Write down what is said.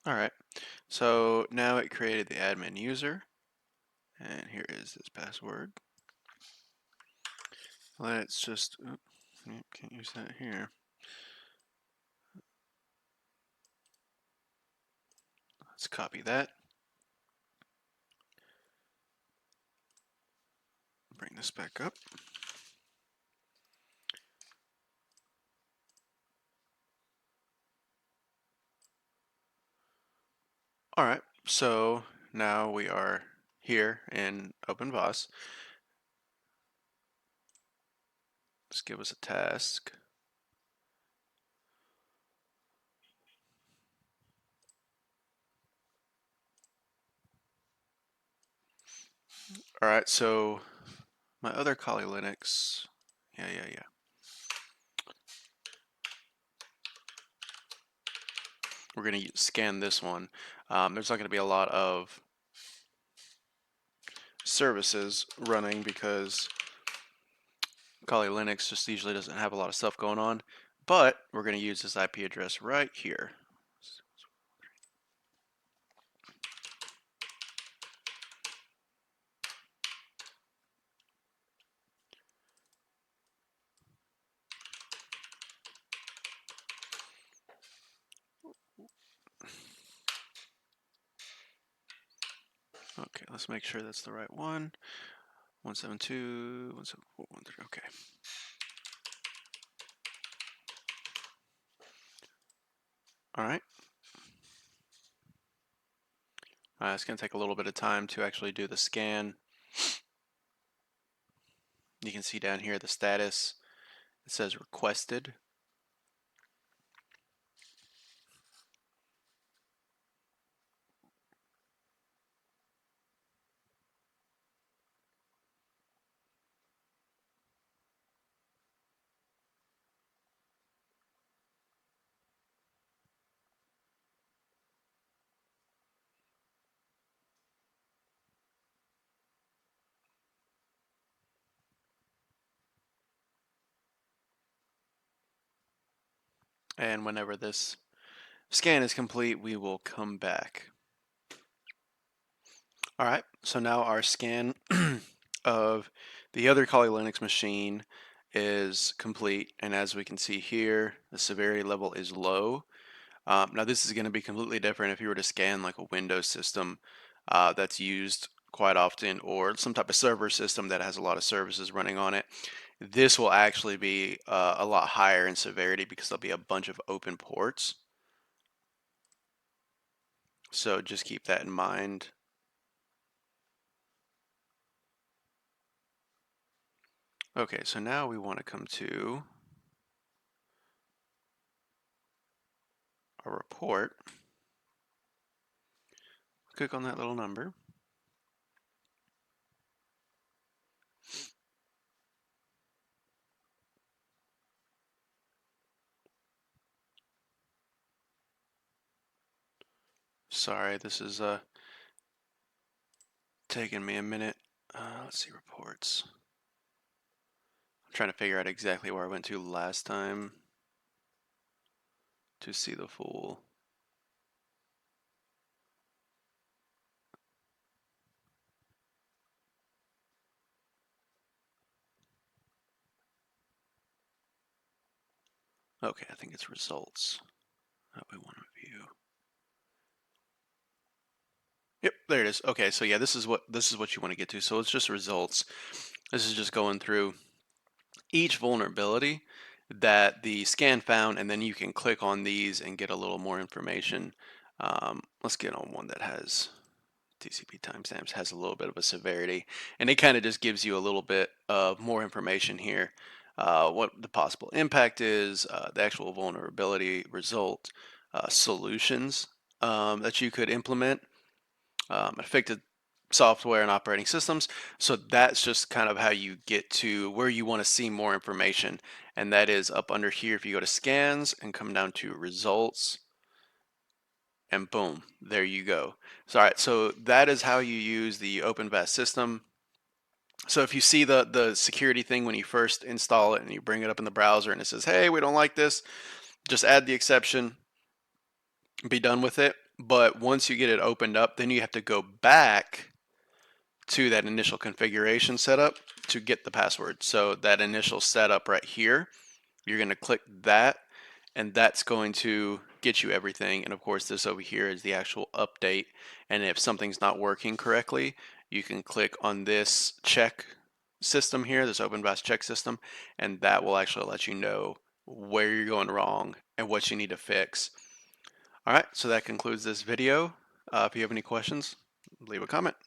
All right, so now it created the admin user, and here is his password. Let's just, can't use that here. Let's copy that. Bring this back up. All right, so now we are here in OpenVAS. Let's give us a task. All right, so my other Kali Linux, yeah. We're going to scan this one. There's not going to be a lot of services running because Kali Linux just usually doesn't have a lot of stuff going on, but we're going to use this IP address right here. Okay, let's make sure that's the right one. 172.174.130. Okay. All right. It's going to take a little bit of time to actually do the scan. You can see down here the status. It says requested. And whenever this scan is complete, we will come back. All right, so now our scan of the other Kali Linux machine is complete, and as we can see here, the severity level is low. Now this is going to be completely different if you were to scan like a Windows system that's used quite often, or some type of server system that has a lot of services running on it. This will actually be a lot higher in severity because there'll be a bunch of open ports. So just keep that in mind. Okay, so now we want to come to a report. Click on that little number. Sorry, this is taking me a minute. Let's see, reports. I'm trying to figure out exactly where I went to last time to see the full. Okay, I think it's results that we want to view. Yep, there it is. Okay, so yeah, this is what you want to get to. So it's just results. This is just going through each vulnerability that the scan found, and then you can click on these and get a little more information. Let's get on one that has TCP timestamps, has a little bit of a severity, and it kind of just gives you a little bit of more information here. What the possible impact is, the actual vulnerability result, solutions that you could implement, affected software and operating systems. So that's just kind of how you get to where you want to see more information. And that is up under here. If you go to scans and come down to results, and boom, there you go. So, all right, so that is how you use the OpenVAS system. So if you see the security thing when you first install it and you bring it up in the browser and it says, hey, we don't like this, just add the exception, be done with it. But once you get it opened up, then you have to go back to that initial configuration setup to get the password. So that initial setup right here, you're going to click that, and that's going to get you everything. And of course, this over here is the actual update. And if something's not working correctly, you can click on this check system here, this OpenBAS check system, and that will actually let you know where you're going wrong and what you need to fix. All right, so that concludes this video. If you have any questions, leave a comment.